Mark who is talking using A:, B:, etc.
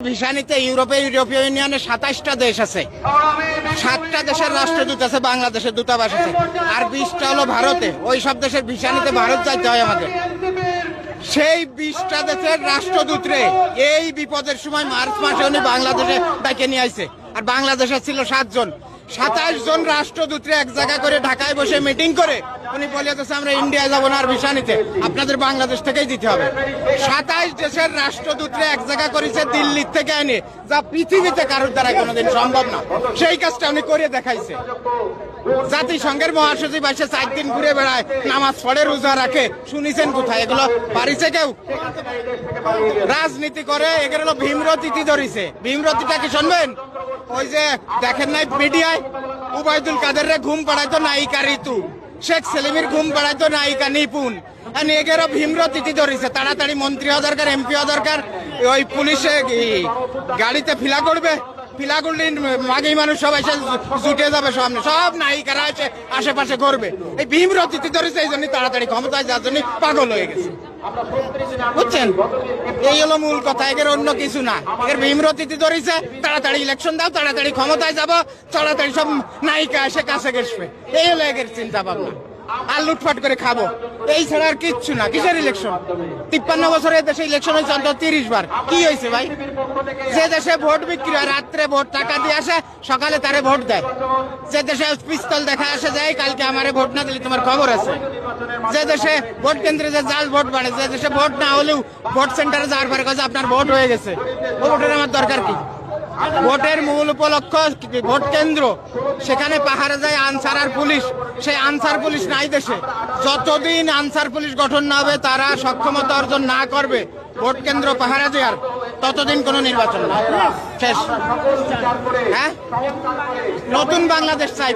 A: Visa নিতে ইউরোপীয় ইউনিয়নে 27টা দেশ আছে, 7টা দেশের রাষ্ট্রদূত আছে, বাংলাদেশের দূতাবাস আছে, আর 20টা হলো ভারতে। ওই সব দেশের ভিসা নিতে ভারত যাইতে হয় আমাদের। সেই 20টা দেশের রাষ্ট্রদূতরে এই বিপদের সময় মার্চ মাসে উনি বাংলাদেশে ডেকে নিয়ে আইছে। আর বাংলাদেশে ছিল 7 জন, 27 জন রাষ্ট্রদূতরে এক জায়গা করে ঢাকায় বসে মিটিং করে উনি বলে দিয়েছে আমরা ইন্ডিয়ায় যাবো না আর ভিসা নিতে, আপনাদের বাংলাদেশ থেকেই দিতে হবে। 27 দেশের রাষ্ট্রদূতরে এক জায়গা করেছে দিল্লির থেকে এনে, যা পৃথিবীতে কারোর দ্বারা কোনোদিন সম্ভব না। সেই কাজটা উনি করে দেখাইছে। জাতিসংঘের মহাসচিব এসে 4 দিন ঘুরে বেড়ায়, নামাজ পড়ে, রোজা রাখে, শুনিছেন কোথায়? এগুলো পারিছে কেউ? রাজনীতি করে, এগুলো হলো ভীমরতিটি ধরিছে। ভীমরতিটা কি শুনবেন? ওই যে দেখেন নাই মিডিয়ায়, উবাইদুল কাদেররে ঘুম পাড়াইতো নায়িকা ঋতু, শেখ সেলিমের ঘুম পাড়াইতো নায়িকা নিপুণ। এগেরও ভীমরতিটি ধরিছে। তাড়াতাড়ি মন্ত্রী হওয়া দরকার, এমপি হওয়া দরকার, ওই পুলিশে গাড়িতে ফিলা করবে, ফিলা করলে মাগি মানুষ সবাই জুটে যাবে সামনে, সব নায়িকারা এসে আশেপাশে করবে। এই ভীমরতিটি ধরেছে, এই জন্য তাড়াতাড়ি ক্ষমতায় যার জন্য পাগল হয়ে গেছে। বুঝছেন? এই হলো মূল কথা, এর অন্য কিছু না। এর ভীমরতিটি ধরেছে, তাড়াতাড়ি ইলেকশন দাও, তাড়াতাড়ি ক্ষমতায় যাবো, তাড়াতাড়ি সব নায়িকা এসে কাছে ঘেসবে। এই হলো এর চিন্তা ভাবনা। আর লুটপাট করে খাবো, এই ছাড়া আর কিচ্ছু না। কিসের ইলেকশন? 53 বছরের দেশে ইলেকশন হয়েছে অন্তত 30 বার। কি হয়েছে ভাই? যে দেশে ভোট বিক্রি হয়, রাত্রে ভোট টাকা দিয়ে আসে, সকালে তারে ভোট দেয়। যে দেশে পিস্তল দেখা আসে যায়, কালকে আমারে ভোট না দিলে তোমার খবর আছে। যে দেশে ভোট কেন্দ্রে যে জাল ভোট বাড়ে, যে দেশে ভোট না হলেও ভোট সেন্টারে যাওয়ার পরে কাছে আপনার ভোট হয়ে গেছে, ও ভোটের আমার দরকার কি? ভোটের মূল উপলক্ষ ভোট কেন্দ্র, সেখানে পাহাড়ে যায় আনসার আর পুলিশ। সেই আনসার পুলিশ নাই দেশে। যতদিন আনসার পুলিশ গঠন না হবে, তারা সক্ষমতা অর্জন না করবে ভোট কেন্দ্র পাহারা দেওয়ার, ততদিন কোনো নির্বাচন না। শেষ। হ্যাঁ, নতুন বাংলাদেশ চাই।